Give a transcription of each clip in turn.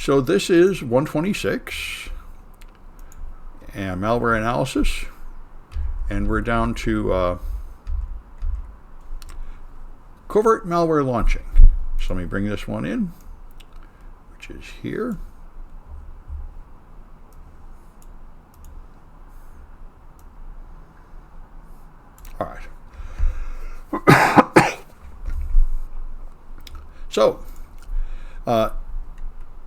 So this is 126 and malware analysis, and we're down to covert malware launching. So let me bring this one in, which is here. All right. So,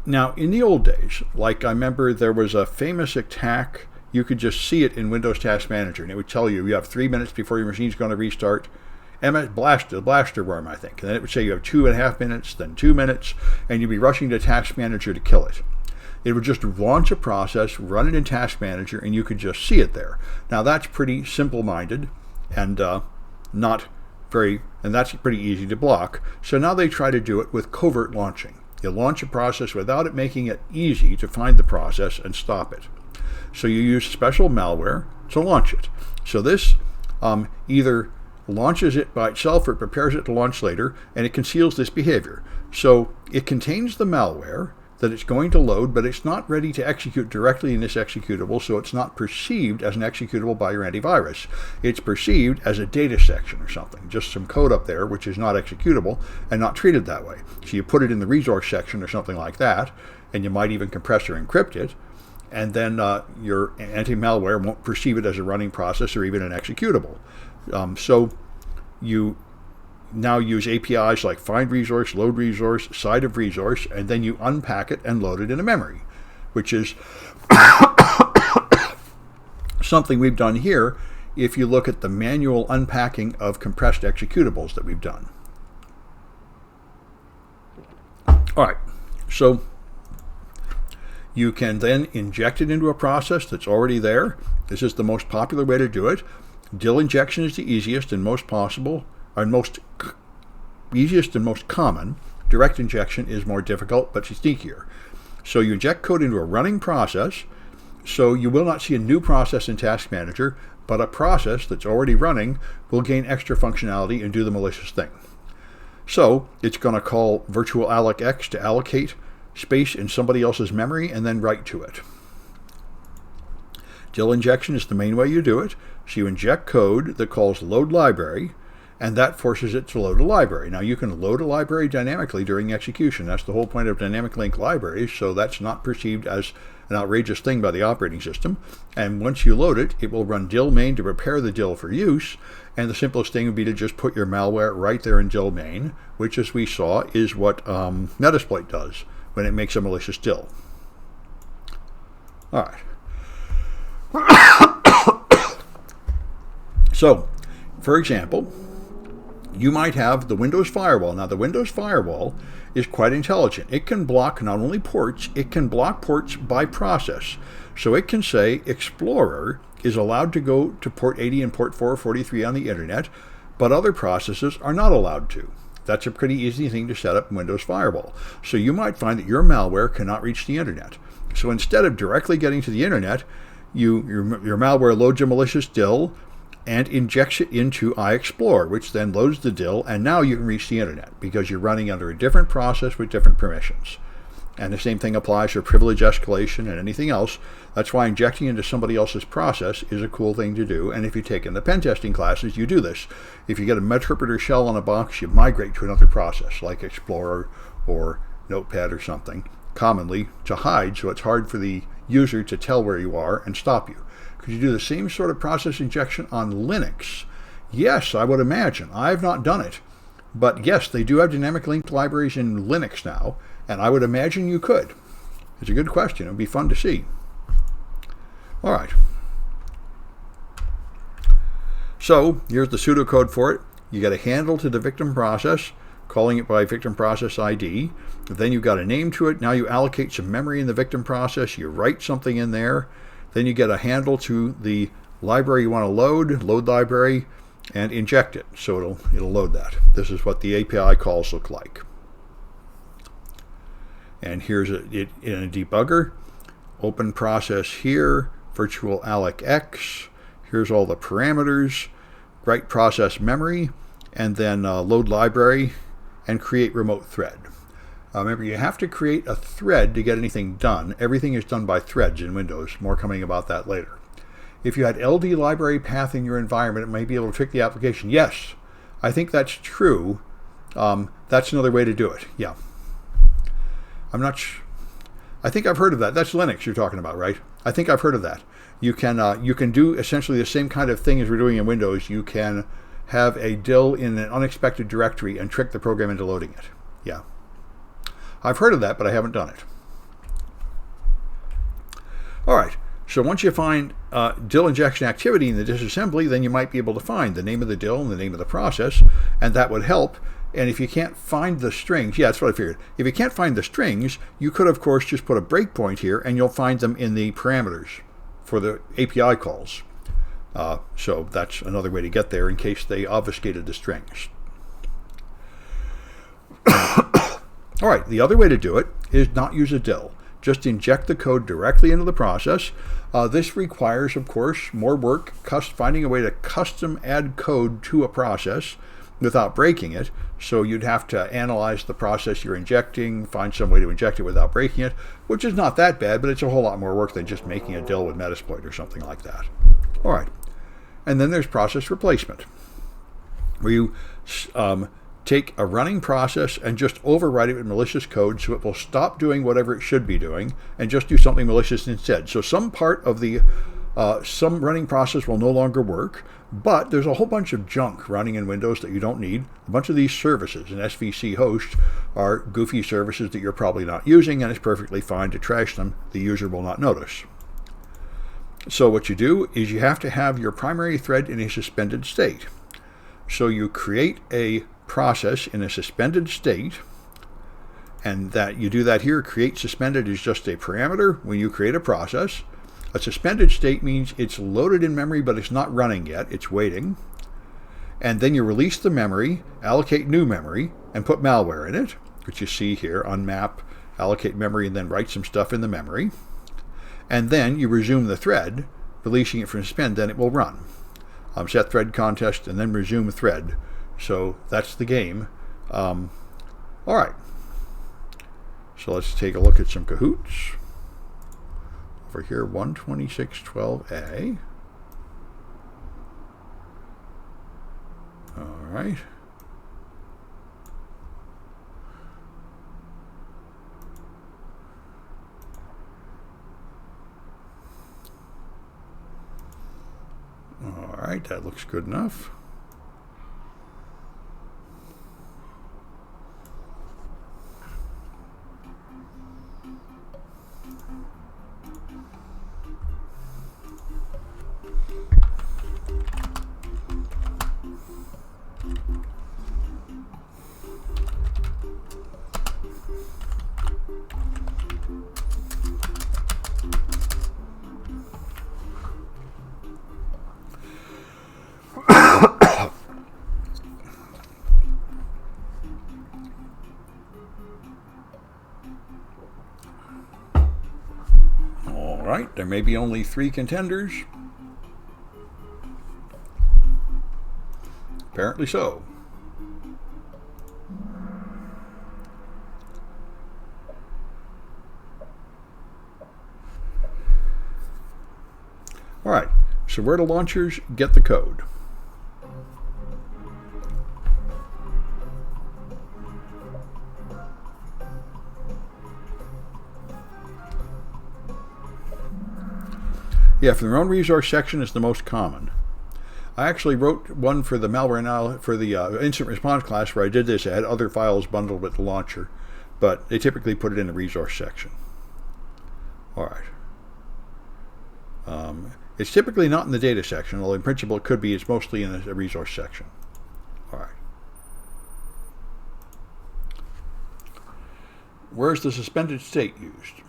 now in the old days, like I remember there was a famous attack, you could just see it in Windows Task Manager, and it would tell you have 3 minutes before your machine's going to restart. Blaster worm, I think. And then it would say you have 2.5 minutes, then 2 minutes, and you'd be rushing to Task Manager to kill it. It would just launch a process, run it in Task Manager, and you could just see it there. Now that's pretty simple-minded and not very, and that's pretty easy to block. So now they try to do it with covert launching. You launch a process without it making it easy to find the process and stop it. So you use special malware to launch it. So this either launches it by itself or it prepares it to launch later, and it conceals this behavior. So it contains the malware that it's going to load, but it's not ready to execute directly in this executable, so it's not perceived as an executable by your antivirus. It's perceived as a data section or something, just some code up there which is not executable and not treated that way. So you put it in the resource section or something like that, and you might even compress or encrypt it, and then your anti-malware won't perceive it as a running process or even an executable. So you now use APIs like find resource, load resource, side of resource, and then you unpack it and load it in a memory, which is something we've done here if you look at the manual unpacking of compressed executables that we've done. All right, so you can then inject it into a process that's already there. This is the most popular way to do it. DIL injection is the easiest and most possible, or easiest and most common. Direct injection is more difficult, but sneakier. So you inject code into a running process, so you will not see a new process in Task Manager, but a process that's already running will gain extra functionality and do the malicious thing. So it's going to call virtual alloc-x to allocate space in somebody else's memory and then write to it. DIL injection is the main way you do it. So you inject code that calls load library, and that forces it to load a library. Now you can load a library dynamically during execution. That's the whole point of dynamic link libraries, so that's not perceived as an outrageous thing by the operating system. And once you load it, it will run DIL main to prepare the DIL for use, and the simplest thing would be to just put your malware right there in DIL main, which, as we saw, is what Metasploit does when it makes a malicious DIL. All right. So, for example, you might have the Windows Firewall. Now, the Windows Firewall is quite intelligent. It can block not only ports, it can block ports by process. So it can say Explorer is allowed to go to port 80 and port 443 on the internet, but other processes are not allowed to. That's a pretty easy thing to set up in Windows Firewall. So you might find that your malware cannot reach the internet. So instead of directly getting to the internet, your malware loads a malicious DIL and injects it into iExplore, which then loads the DIL, and now you can reach the internet because you're running under a different process with different permissions. And the same thing applies for privilege escalation and anything else. That's why injecting into somebody else's process is a cool thing to do, and if you take in the pen testing classes, you do this. If you get a Meterpreter shell on a box, you migrate to another process, like Explorer or Notepad or something, commonly to hide, so it's hard for the user to tell where you are and stop you. Could you do the same sort of process injection on Linux? Yes, I would imagine. I've not done it. But yes, they do have dynamic linked libraries in Linux now, and I would imagine you could. It's a good question. It would be fun to see. All right. So here's the pseudocode for it. You got a handle to the victim process, calling it by victim process ID. Then you've got a name to it. Now you allocate some memory in the victim process. You write something in there. Then you get a handle to the library you want to load library, and inject it. So it'll load that. This is what the API calls look like. And here's it in a debugger. Open process here, virtual alloc-x. Here's all the parameters. Write process memory, and then load library, and create remote thread. Remember, you have to create a thread to get anything done. Everything is done by threads in Windows. More coming about that later. If you had LD library path in your environment, it may be able to trick the application. Yes, I think that's true. That's another way to do it. Yeah. I think I've heard of that. That's Linux you're talking about, right? I think I've heard of that. You can do essentially the same kind of thing as we're doing in Windows. You can have a DIL in an unexpected directory and trick the program into loading it. Yeah. I've heard of that, but I haven't done it. All right. So once you find DIL injection activity in the disassembly, then you might be able to find the name of the DIL and the name of the process, and that would help. And if you can't find the strings, yeah, that's what I figured. If you can't find the strings, you could, of course, just put a breakpoint here, and you'll find them in the parameters for the API calls. So that's another way to get there in case they obfuscated the strings. All right, the other way to do it is not use a DIL. Just inject the code directly into the process. This requires, of course, more work, finding a way to custom add code to a process without breaking it. So you'd have to analyze the process you're injecting, find some way to inject it without breaking it, which is not that bad, but it's a whole lot more work than just making a DIL with Metasploit or something like that. All right. And then there's process replacement, where you take a running process and just override it with malicious code so it will stop doing whatever it should be doing and just do something malicious instead. So some part of the some running process will no longer work, but there's a whole bunch of junk running in Windows that you don't need. A bunch of these services in SVC host are goofy services that you're probably not using, and it's perfectly fine to trash them. The user will not notice. So what you do is you have to have your primary thread in a suspended state. So you create a process in a suspended state, and that you do that here. Create suspended is just a parameter when you create a process. A suspended state means it's loaded in memory, but it's not running yet. It's waiting. And then you release the memory, allocate new memory, and put malware in it, which you see here, unmap, allocate memory, and then write some stuff in the memory. And then you resume the thread, releasing it from suspend, then it will run. Set thread contest, and then resume thread. So that's the game. All right. So let's take a look at some cahoots. Over here, 126.12a. All right. All right, that looks good enough. There may be only 3 contenders. Apparently so. All right, so where do launchers get the code? Yeah, from their own resource section is the most common. I actually wrote one for the malware analysis for the incident response class where I did this. I had other files bundled with the launcher, but they typically put it in the resource section. All right. It's typically not in the data section, although in principle it could be. It's mostly in the resource section. All right. Where's the suspended state used?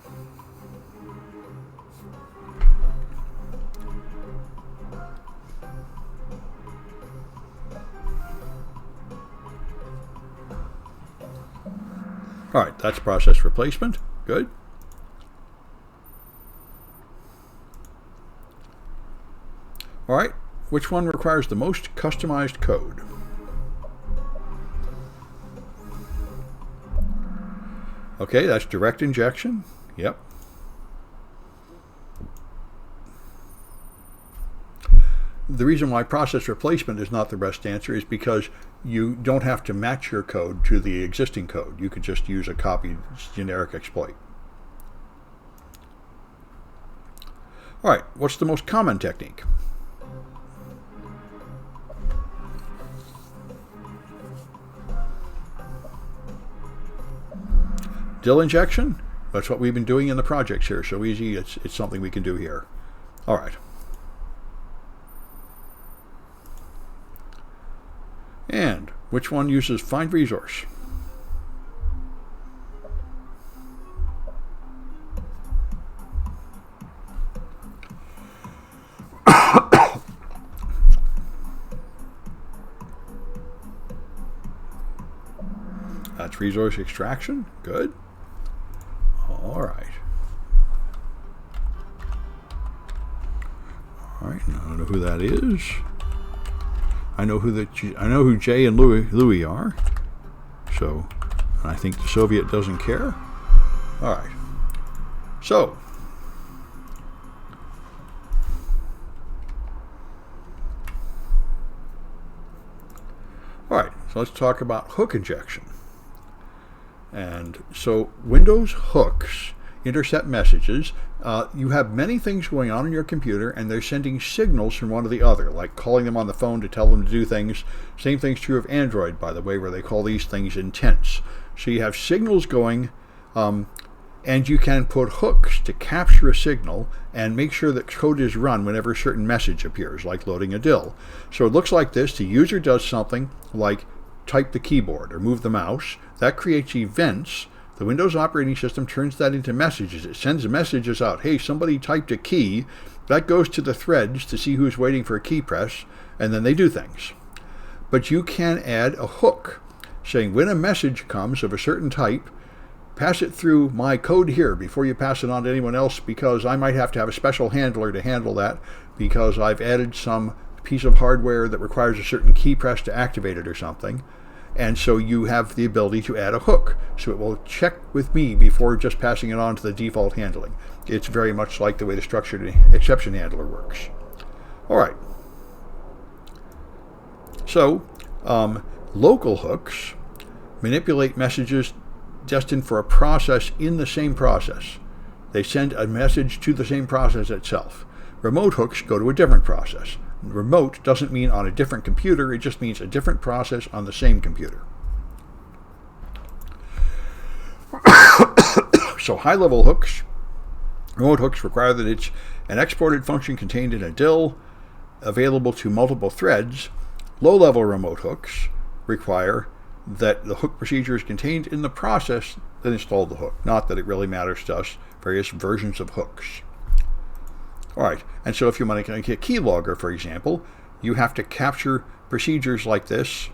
All right, that's process replacement. Good. All right, which one requires the most customized code? Okay, that's direct injection. Yep. The reason why process replacement is not the best answer is because you don't have to match your code to the existing code. You could just use a copied generic exploit. All right, what's the most common technique? DIL injection? That's what we've been doing in the projects here. So easy, it's something we can do here. All right. And which one uses find resource? That's resource extraction. Good. All right. All right. Now I don't know who that is. I know who Jay and Louis are. So I think the Soviet doesn't care. All right. So all right. So let's talk about hook injection. And so Windows hooks intercept messages. You have many things going on in your computer, and they're sending signals from one to the other, like calling them on the phone to tell them to do things. Same thing's true of Android, by the way, where they call these things intents. So you have signals going, and you can put hooks to capture a signal and make sure that code is run whenever a certain message appears, like loading a DIL. So it looks like this. The user does something like type the keyboard or move the mouse. That creates events. The Windows operating system turns that into messages. It sends messages out. Hey, somebody typed a key. That goes to the threads to see who's waiting for a key press, and then they do things. But you can add a hook saying when a message comes of a certain type, pass it through my code here before you pass it on to anyone else, because I might have to have a special handler to handle that because I've added some piece of hardware that requires a certain key press to activate it or something. And so you have the ability to add a hook. So it will check with me before just passing it on to the default handling. It's very much like the way the structured exception handler works. All right. So local hooks manipulate messages destined for a process in the same process. They send a message to the same process itself. Remote hooks go to a different process. Remote doesn't mean on a different computer, it just means a different process on the same computer. So high-level hooks, remote hooks require that it's an exported function contained in a DIL available to multiple threads. Low-level remote hooks require that the hook procedure is contained in the process that installed the hook. Not that it really matters to us, various versions of hooks. All right, and so if you want to make a keylogger, for example, you have to capture procedures like this,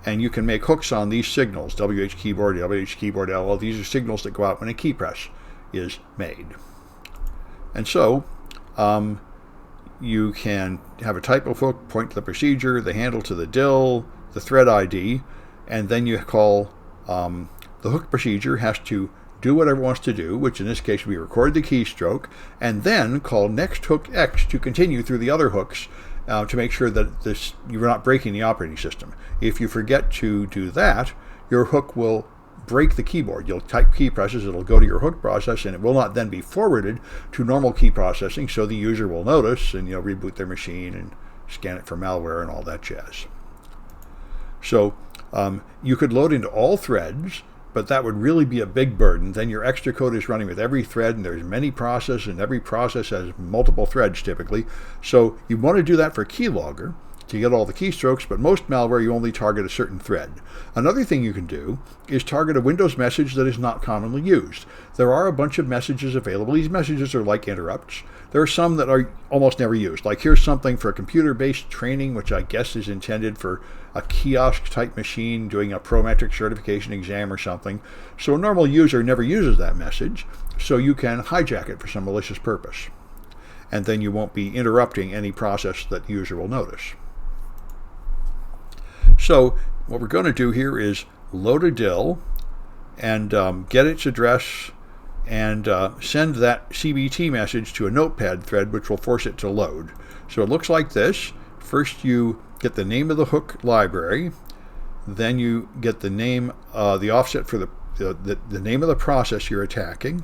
and you can make hooks on these signals, WH keyboard, WH keyboard, LL. These are signals that go out when a key press is made. And so you can have a type of hook, point to the procedure, the handle to the DIL, the thread ID, and then you call the hook procedure has to do whatever it wants to do, which in this case we record the keystroke, and then call next hook X to continue through the other hooks to make sure that you're not breaking the operating system. If you forget to do that, your hook will break the keyboard. You'll type key presses, it'll go to your hook process, and it will not then be forwarded to normal key processing, so the user will notice and reboot their machine and scan it for malware and all that jazz. So you could load into all threads, but that would really be a big burden. Then your extra code is running with every thread, and there's many processes, and every process has multiple threads typically. So you want to do that for keylogger to get all the keystrokes, but most malware you only target a certain thread. Another thing you can do is target a Windows message that is not commonly used. There are a bunch of messages available. These messages are like interrupts. There are some that are almost never used. Like here's something for computer-based training, which I guess is intended for a kiosk-type machine doing a Prometric certification exam or something. So a normal user never uses that message, so you can hijack it for some malicious purpose. And then you won't be interrupting any process that the user will notice. So what we're going to do here is load a DIL, and get its address and send that CBT message to a notepad thread, which will force it to load. So it looks like this. First you get the name of the hook library, then you get the name, the offset for the name of the process you're attacking,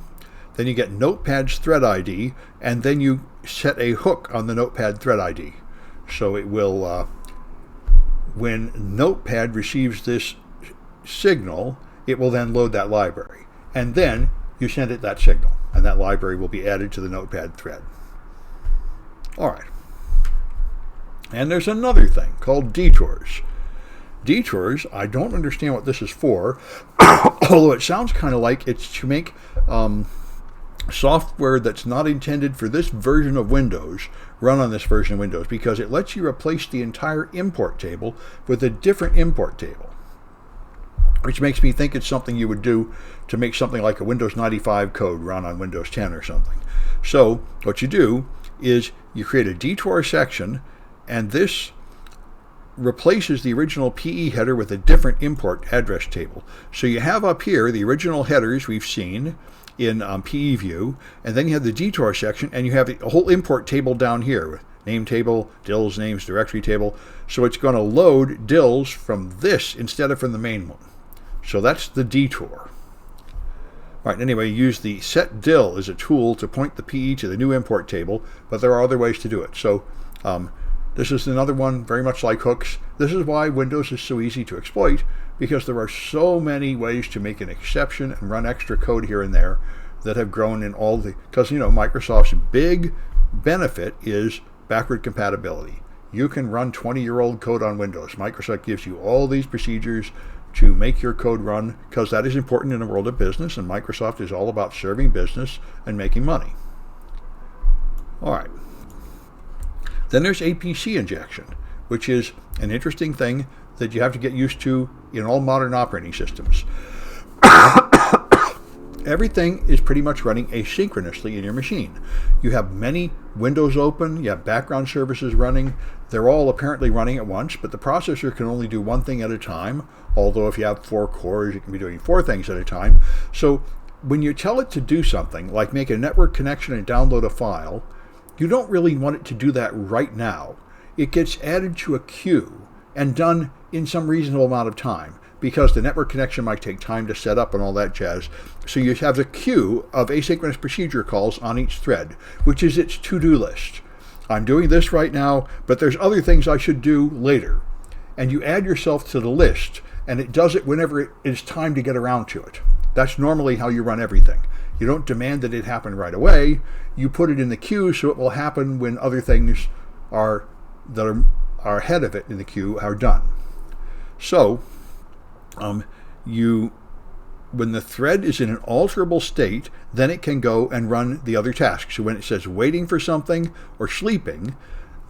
then you get Notepad's thread ID, and then you set a hook on the Notepad thread ID. So it will, when Notepad receives this signal, it will then load that library. And then you send it that signal, and that library will be added to the Notepad thread. All right. And there's another thing called Detours. Detours, I don't understand what this is for, although it sounds kind of like it's to make software that's not intended for this version of Windows run on this version of Windows, because it lets you replace the entire import table with a different import table, which makes me think it's something you would do to make something like a Windows 95 code run on Windows 10 or something. So what you do is you create a detour section, and this replaces the original PE header with a different import address table. So you have up here the original headers we've seen in PE view, and then you have the detour section, and you have a whole import table down here, name table, DILs, names, directory table. So it's going to load DILs from this instead of from the main one. So that's the detour. All right, anyway, use the set DIL as a tool to point the PE to the new import table, but there are other ways to do it. So this is another one very much like hooks. This is why Windows is so easy to exploit, because there are so many ways to make an exception and run extra code here and there that have grown in all the, because Microsoft's big benefit is backward compatibility. You can run 20-year-old code on Windows. Microsoft gives you all these procedures to make your code run, because that is important in the world of business, and Microsoft is all about serving business and making money. All right. Then there's APSC injection, which is an interesting thing that you have to get used to in all modern operating systems. Everything is pretty much running asynchronously in your machine. You have many windows open, you have background services running. They're all apparently running at once, but the processor can only do one thing at a time, although if you have 4 cores, you can be doing 4 things at a time. So when you tell it to do something, like make a network connection and download a file, you don't really want it to do that right now. It gets added to a queue and done in some reasonable amount of time, because the network connection might take time to set up and all that jazz. So you have a queue of asynchronous procedure calls on each thread, which is its to-do list. I'm doing this right now, but there's other things I should do later. And you add yourself to the list, and it does it whenever it is time to get around to it. That's normally how you run everything. You don't demand that it happen right away. You put it in the queue so it will happen when other things that are ahead of it in the queue are done. So when the thread is in an alterable state, then it can go and run the other tasks. So when it says waiting for something or sleeping,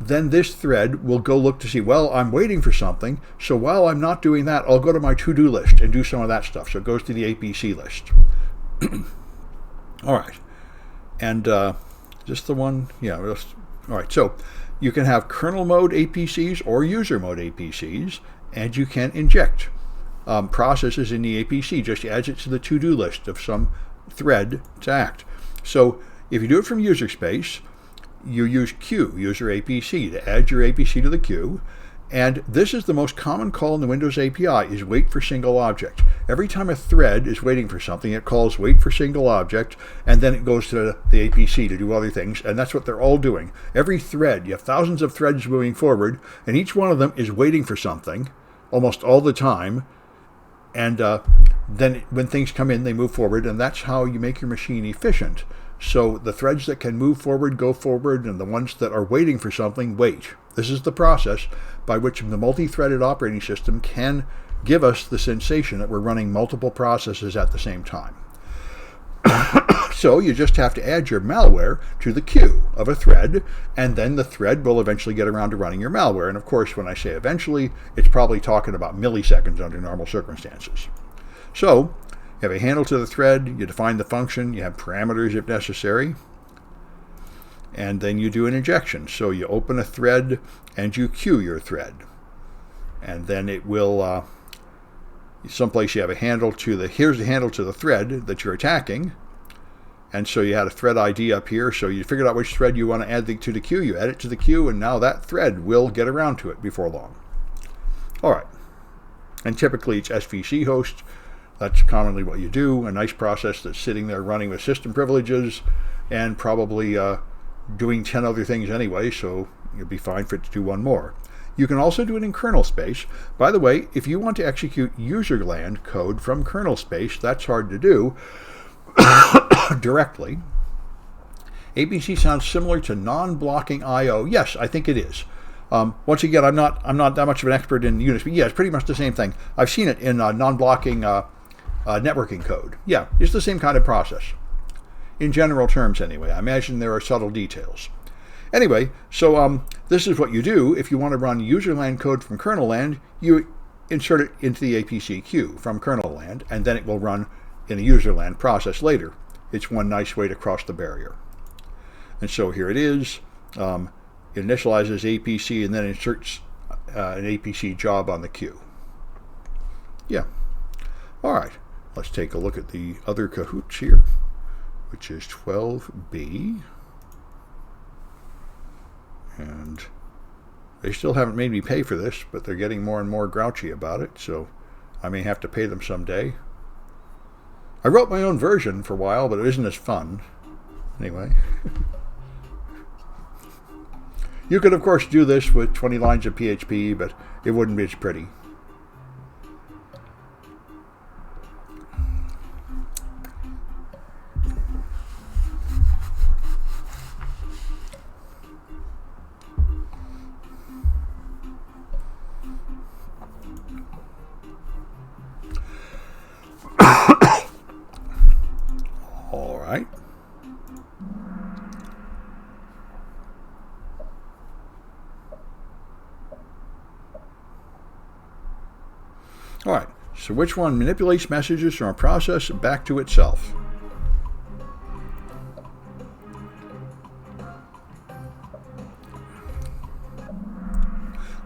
then this thread will go look to see, well, I'm waiting for something, so while I'm not doing that, I'll go to my to-do list and do some of that stuff. So it goes to the APC list. All right. And just the one, yeah. All right, so you can have kernel mode APCs or user mode APCs, and you can inject processes in the APC. Just adds it to the to-do list of some thread to act. So if you do it from user space, you use queue, user APC, to add your APC to the queue. And this is the most common call in the Windows API, is wait for single object. Every time a thread is waiting for something, it calls wait for single object, and then it goes to the APC to do other things, and that's what they're all doing. Every thread, you have thousands of threads moving forward, and each one of them is waiting for something almost all the time, and then when things come in, they move forward, and that's how you make your machine efficient. So the threads that can move forward, go forward, and the ones that are waiting for something, wait. This is the process by which the multi-threaded operating system can give us the sensation that we're running multiple processes at the same time. So you just have to add your malware to the queue of a thread, and then the thread will eventually get around to running your malware. And of course, when I say eventually, it's probably talking about milliseconds under normal circumstances. So you have a handle to the thread, you define the function, you have parameters if necessary, and then you do an injection. So you open a thread and you queue your thread. And then it will someplace you have a handle to here's the handle to the thread that you're attacking. And so you had a thread ID up here, so you figured out which thread you want to add to the queue. You add it to the queue, and now that thread will get around to it before long. All right. And typically it's SVC host. That's commonly what you do. A nice process that's sitting there running with system privileges and probably doing 10 other things anyway, so you'll be fine for it to do one more. You can also do it in kernel space. By the way, if you want to execute userland code from kernel space, that's hard to do directly. APC sounds similar to non-blocking I/O. Yes, I think it is. Once again, I'm not that much of an expert in Unix, but yeah, it's pretty much the same thing. I've seen it in non-blocking networking code. Yeah, it's the same kind of process. In general terms, anyway. I imagine there are subtle details. Anyway, so this is what you do. If you want to run userland code from kernel land, you insert it into the APC queue from kernel land, and then it will run in a userland process later. It's one nice way to cross the barrier. And so here it is. It initializes APC and then inserts an APC job on the queue. Yeah. All right. Let's take a look at the other cahoots here, which is 12B. And they still haven't made me pay for this, but they're getting more and more grouchy about it, so I may have to pay them someday. I wrote my own version for a while, but it isn't as fun. Anyway. You could, of course, do this with 20 lines of PHP, but it wouldn't be as pretty. All right. All right, so which one manipulates messages from a process back to itself?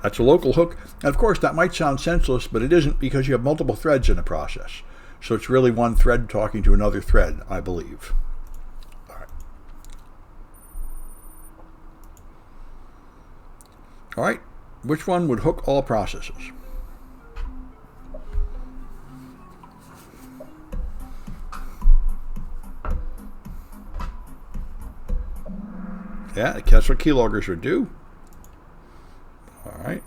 That's a local hook. And of course, that might sound senseless, but it isn't, because you have multiple threads in a process. So it's really one thread talking to another thread, I believe. All right. All right, which one would hook all processes? Yeah, that's what keyloggers would do. All right.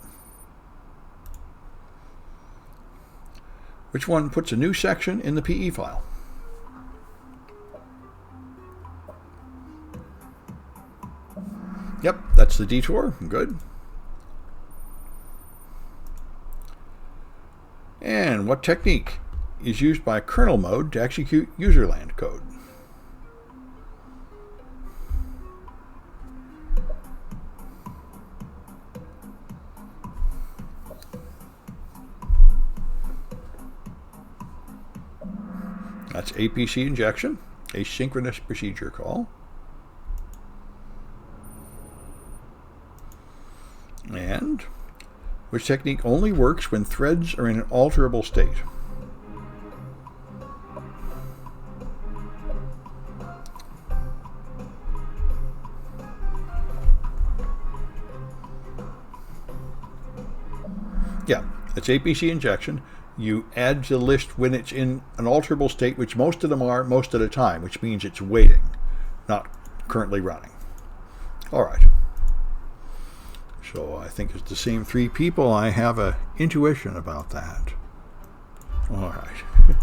Which one puts a new section in the PE file? Yep, that's the detour. Good. And what technique is used by kernel mode to execute userland code? That's APC injection, asynchronous procedure call. And which technique only works when threads are in an alterable state? Yeah, it's APC injection. You add to the list when it's in an alterable state, which most of them are most of the time, which means it's waiting, not currently running. All right. So I think it's the same three people. I have an intuition about that. All right.